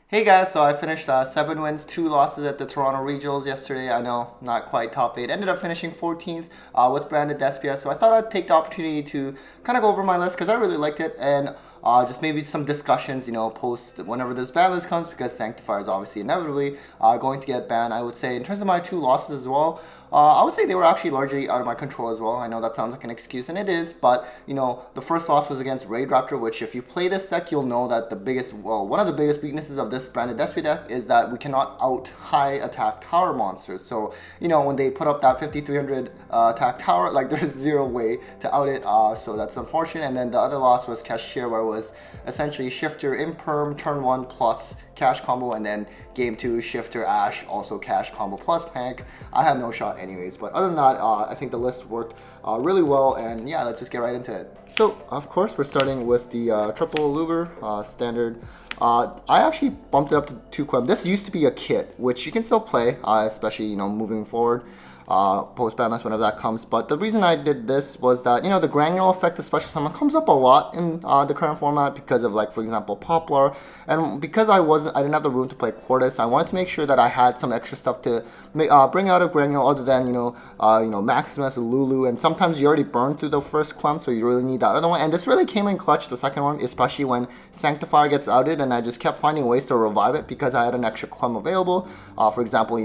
Hey guys, so I finished 7 wins, 2 losses at the Toronto Regionals yesterday. I know, not quite top 8. Ended up finishing 14th with branded Despia. So I thought I'd take the opportunity to kind of go over my list because I really liked it and just maybe some discussions, post whenever this ban list comes because Sanctifire is obviously inevitably going to get banned. I would say in terms of my 2 losses as well, I would say they were actually largely out of my control as well. I know that sounds like an excuse, and it is, but the first loss was against Raid Raptor, which if you play this deck, you'll know that one of the biggest weaknesses of this branded Despia deck is that we cannot out high attack tower monsters. So, when they put up that 5300 attack tower, like there's zero way to out it, so that's unfortunate. And then the other loss was Cashier, where it was essentially Shifter Imperm, turn 1 plus cash combo, and then game 2 Shifter Ash also cash combo plus Pank. I had no shot anyways, but other than that, I think the list worked really well, and yeah, let's just get right into it. So of course we're starting with the triple Luger standard. I actually bumped it up to 2 Clem. This used to be a kit, which you can still play, especially moving forward. Post ban list whenever that comes. But the reason I did this was that the granular effect of special summon comes up a lot in the current format because of, like, for example, Poplar, and because I didn't have the room to play Quartus. I wanted to make sure that I had some extra stuff to bring out of granular other than Maximus, Lulu, and sometimes you already burned through the first Clem, so you really need that other one. And this really came in clutch, the second one, especially when Sanctifier gets outed, and I just kept finding ways to revive it because I had an extra Clem available. For example,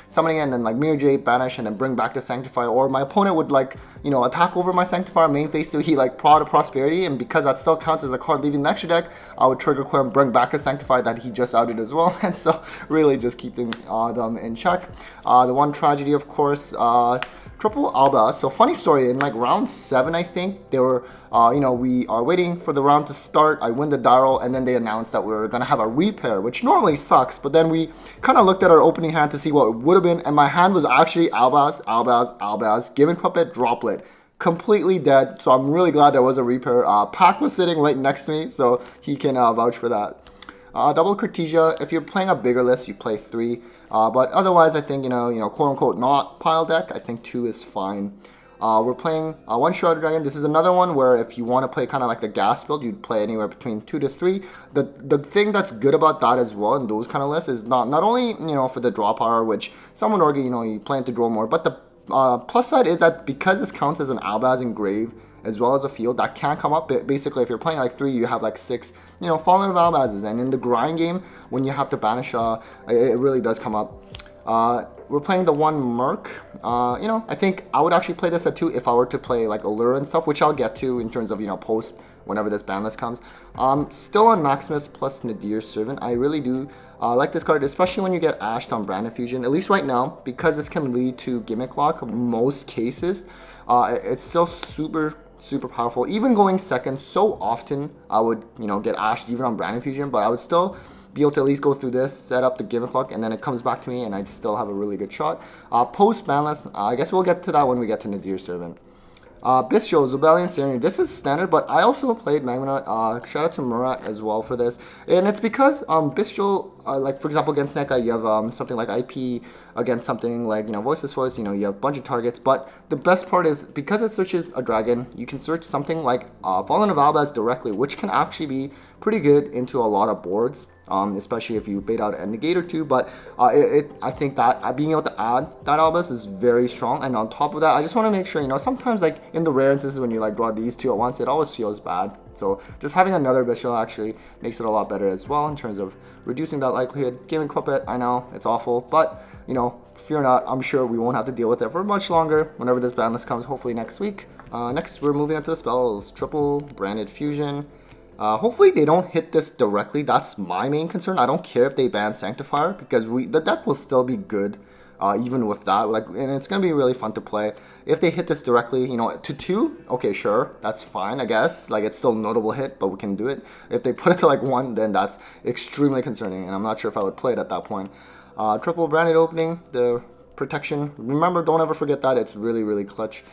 summoning it and then like Mirror Jade, banish, and then bring back the Sanctifier, or my opponent would attack over my Sanctifier main phase 2, he Prod of Prosperity, and because that still counts as a card leaving the extra deck, I would trigger clear and bring back a Sanctifier that he just outed as well, and so really just keeping them in check. The one tragedy, of course, triple Alba. So funny story, in round 7, I think, they were, we are waiting for the round to start. I win the Daryl, and then they announced that we are going to have a repair, which normally sucks, but then we kind of looked at our opening hand to see what it would have been, and my hand was actually Albaz, Giving Puppet, Droplet. Completely dead, so I'm really glad there was a repair. Pac was sitting right next to me, so he can vouch for that. Double Cortesia, if you're playing a bigger list, you play 3. But otherwise, I think, quote-unquote not pile deck, I think 2 is fine. We're playing one Shrouded Dragon. This is another one where if you want to play kind of like the gas build, you'd play anywhere between 2 to 3. The thing that's good about that as well in those kind of lists is not only, for the draw power, which some would argue, you plan to draw more, but the plus side is that because this counts as an Albaz Engrave as well as a field, that can come up. Basically, if you're playing 3, you have 6, Fallen of Albazes, and in the grind game, when you have to banish, it really does come up. We're playing the one Merc. I think I would actually play this at 2 if I were to play Allure and stuff, which I'll get to in terms of post whenever this ban list comes. Still on Maximus plus Nadir's Servant. I really do like this card, especially when you get ashed on Brand Fusion. At least right now, because this can lead to gimmick lock in most cases. It's still super powerful. Even going second, so often I would get ashed even on Brand Fusion, but I would still be able to at least go through this, set up the gimmick lock, and then it comes back to me, and I'd still have a really good shot. Post ban list, I guess we'll get to that when we get to Nadir's Servant. Bistro, Zubelian Serenity. This is standard, but I also played Magna. Shout out to Murat as well for this. And it's because Bistro, for example, against NECA, you have something like IP, against something like, Voiceless Voice, you have a bunch of targets. But the best part is, because it searches a dragon, you can search something like Fallen of Albaz directly, which can actually be pretty good into a lot of boards. Especially if you bait out a negate or 2, but I think that being able to add that Albus is very strong. And on top of that, I just want to make sure, sometimes in the rare instances when you draw these 2 at once, it always feels bad. So just having another Bishop actually makes it a lot better as well in terms of reducing that likelihood. Gaming Puppet, I know it's awful, but fear not, I'm sure we won't have to deal with it for much longer whenever this ban list comes, hopefully next week. Next, we're moving on to the spells. Triple Branded Fusion. Hopefully they don't hit this directly. That's my main concern. I don't care if they ban Sanctifier because the deck will still be good even with that. And it's gonna be really fun to play. If they hit this directly, to 2, okay, sure, that's fine, I guess. It's still a notable hit, but we can do it. If they put it to 1, then that's extremely concerning, and I'm not sure if I would play it at that point. Triple Branded Opening, the protection. Remember, don't ever forget that. It's really clutch.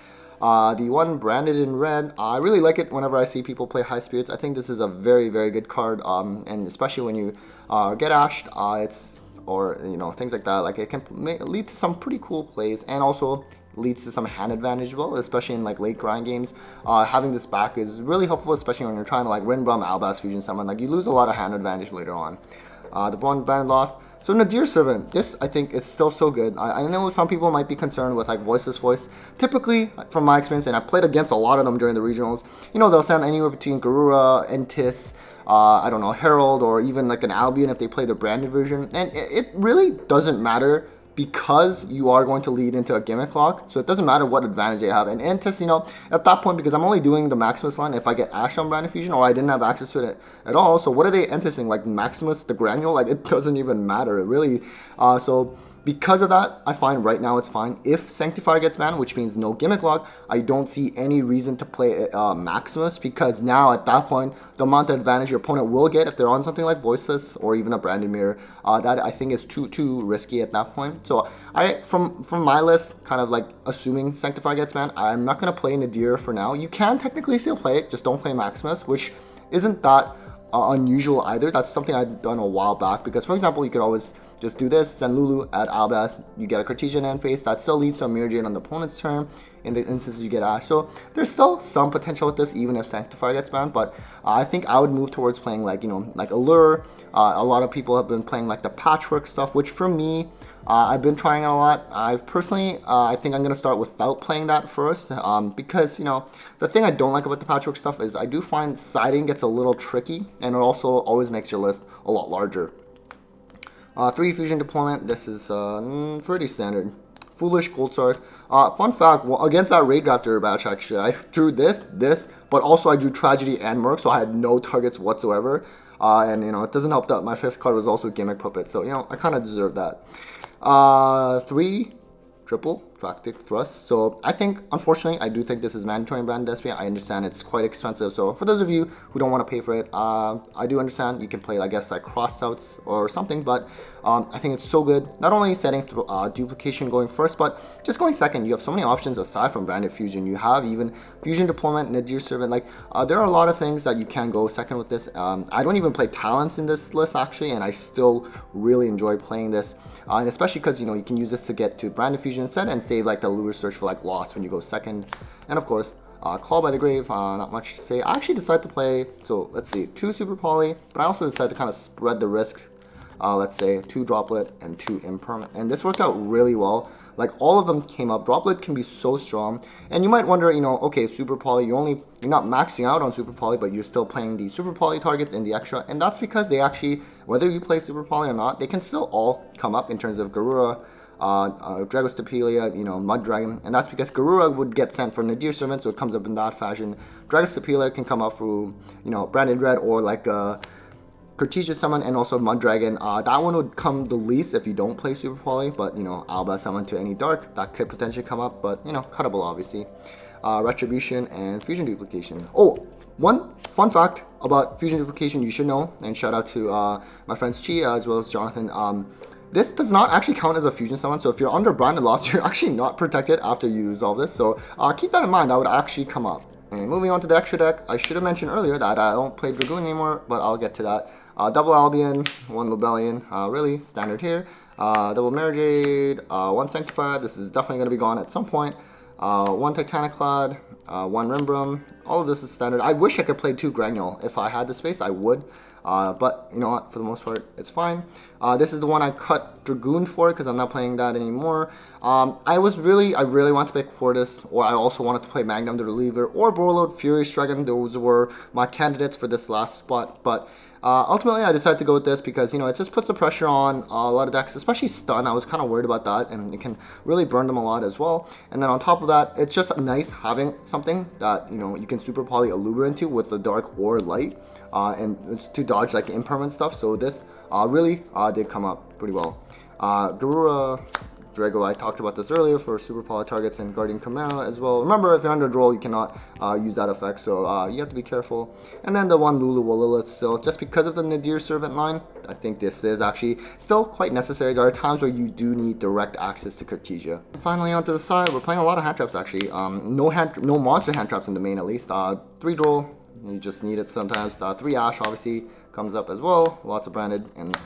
The one branded in red, I really like it whenever I see people play High Spirits. I think this is a very good card, and especially when you get ashed, things like that. It can lead to some pretty cool plays, and also leads to some hand advantage as well, especially in late grind games. Having this back is really helpful, especially when you're trying to Rinbum Albaz Fusion summon. You lose a lot of hand advantage later on. The one brand lost. So Nadir Servant, this I think is still so good. I know some people might be concerned with like voiceless voice. Typically, from my experience, and I played against a lot of them during the regionals, you know, they'll send anywhere between Garura, Entis, I don't know, Herald, or even like an Albion if they play the branded version. And it really doesn't matter because you are going to lead into a gimmick lock, so it doesn't matter what advantage they have. And Entis, you know, at that point, because I'm only doing the Maximus line if I get Ash on Branded Fusion, or I didn't have access to it at all, so what are they Entising? Like Maximus, the Granule? Like, it doesn't even matter, it really. So because of that, I find right now it's fine. If Sanctifire gets banned, which means no gimmick lock, I don't see any reason to play Maximus, because now at that point, the amount of advantage your opponent will get if they're on something like Voiceless or even a Branded Mirror, that I think is too risky at that point. So from my list, kind of like assuming Sanctifire gets banned, I'm not going to play Nadir for now. You can technically still play it, just don't play Maximus, which isn't that unusual either. That's something I've done a while back, because for example, you could always just do this, send Lulu at Albaz, you get a Cartesian end phase, that still leads to a Mirror Jade on the opponent's turn in the instances you get Ash. So there's still some potential with this even if Sanctifier gets banned, but I think I would move towards playing like, you know, like Allure. A lot of people have been playing like the Patchwork stuff, which for me, I've been trying it a lot. I've personally, I think I'm going to start without playing that first, because, you know, the thing I don't like about the Patchwork stuff is I do find siding gets a little tricky, and it also always makes your list a lot larger. 3 fusion deployment, this is pretty standard. Foolish Gold Sword. Fun fact, against that Raid Raptor batch actually, I drew this, but also I drew Tragedy and Merc, so I had no targets whatsoever. And you know, it doesn't help that my 5th card was also Gimmick Puppet, so you know, I kind of deserve that. 3 triple Practic Thrust. So I think, unfortunately, I do think this is mandatory in Branded Despia. I understand it's quite expensive. So for those of you who don't want to pay for it, I do understand. You can play, I guess, like cross outs or something. But I think it's so good. Not only setting duplication going first, but just going second. You have so many options aside from Branded Fusion. You have even Fusion Deployment, Nadir Servant. Like there are a lot of things that you can go second with this. I don't even play Talents in this list actually, and I still really enjoy playing this. And especially because, you know, you can use this to get to Branded Fusion instead and save like the lure search for like Lost when you go second. And of course, Call by the Grave, not much to say. I actually decided to play, so let's see, 2 Super Poly, but I also decided to kind of spread the risk. Let's say 2 Droplet and 2 Impermanent. And this worked out really well. Like all of them came up. Droplet can be so strong. And you might wonder, you know, okay, Super Poly, you're not maxing out on Super Poly, but you're still playing the Super Poly targets in the extra. And that's because they actually, whether you play Super Poly or not, they can still all come up in terms of Garura, Dragostapelia, you know, Mud Dragon, and that's because Garura would get sent for Nadir Servant, so it comes up in that fashion. Dragostapelia can come up through, you know, Branded Red or like Cartesia Summon, and also Mud Dragon. That one would come the least if you don't play Super Poly, but you know, Alba Summon to any Dark, that could potentially come up, but you know, cuttable obviously. Retribution and Fusion Duplication. Oh, one fun fact about Fusion Duplication you should know, and shout out to my friends Chia as well as Jonathan. This does not actually count as a fusion summon, so if you're under Branded Loss, you're actually not protected after you resolve this, so keep that in mind, that would actually come up. And moving on to the extra deck, I should have mentioned earlier that I don't play Dragoon anymore, but I'll get to that. Double Albion, 1 Lobelian, really standard here. Double Mirror Jade, 1 Sanctifier, this is definitely going to be gone at some point. 1 Titaniclad, 1 Rimbrum, all of this is standard. I wish I could play 2 Granule. If I had the space, I would. But you know what, for the most part, it's fine. This is the one I cut Dragoon for because I'm not playing that anymore. I really want to play Quartus, or I also wanted to play Magnum the Reliever, or Borreload, Furious Dragon. Those were my candidates for this last spot, but ultimately I decided to go with this because, you know, it just puts the pressure on a lot of decks, especially Stun. I was kind of worried about that, and it can really burn them a lot as well. And then on top of that, it's just nice having something that, you know, you can Super Poly Allure into with the Dark or Light, and it's to dodge like impermanent stuff. So this really did come up pretty well. Garura, Drago, I talked about this earlier for Super Poly targets, and Guardian Chimera as well. Remember, if you're under roll, you cannot use that effect, so you have to be careful. And then the one Lulu Lilith still, just because of the Nadir Servant line, I think this is actually still quite necessary. There are times where you do need direct access to Cartesia. Finally, onto the side, we're playing a lot of hand traps actually. No monster hand traps in the main at least. 3 Droll, you just need it sometimes. 3 Ash obviously comes up as well. Lots of Branded, and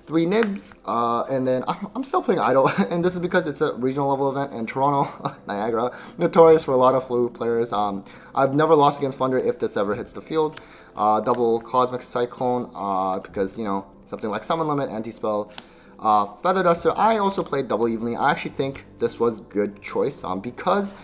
3 Nibs, and then I'm still playing Idol, and this is because it's a regional level event in Toronto, Niagara, notorious for a lot of flu players. I've never lost against Thunder if this ever hits the field. Double Cosmic Cyclone, because, you know, something like Summon Limit, Anti-Spell, Feather Duster. I also played double evenly. I actually think this was good choice because,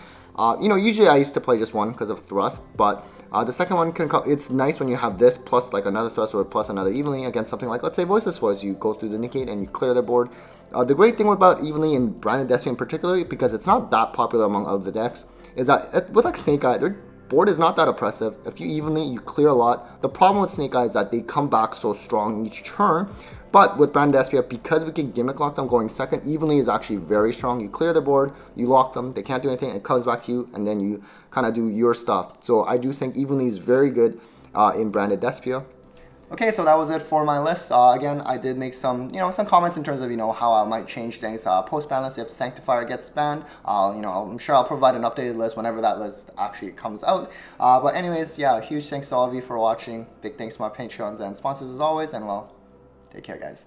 usually I used to play just one because of Thrust, but the second one it's nice when you have this plus like another Thrust or plus another evenly against something like, let's say, Voiceless Voice. You go through the negate and you clear their board. The great thing about evenly and Branded Despia in particular, because it's not that popular among other decks, is that with like Snake Eye, their board is not that oppressive. If you evenly, you clear a lot. The problem with Snake Eye is that they come back so strong each turn. But with Branded Despia, because we can gimmick lock them going second, evenly is actually very strong. You clear the board, you lock them, they can't do anything, it comes back to you, and then you kind of do your stuff. So I do think evenly is very good in Branded Despia. Okay, so that was it for my list. Again, I did make some, some comments in terms of, how I might change things post-ban list if Sanctifire gets banned. I'm sure I'll provide an updated list whenever that list actually comes out. But anyways, yeah, huge thanks to all of you for watching. Big thanks to my Patreons and sponsors as always, and well, take care, guys.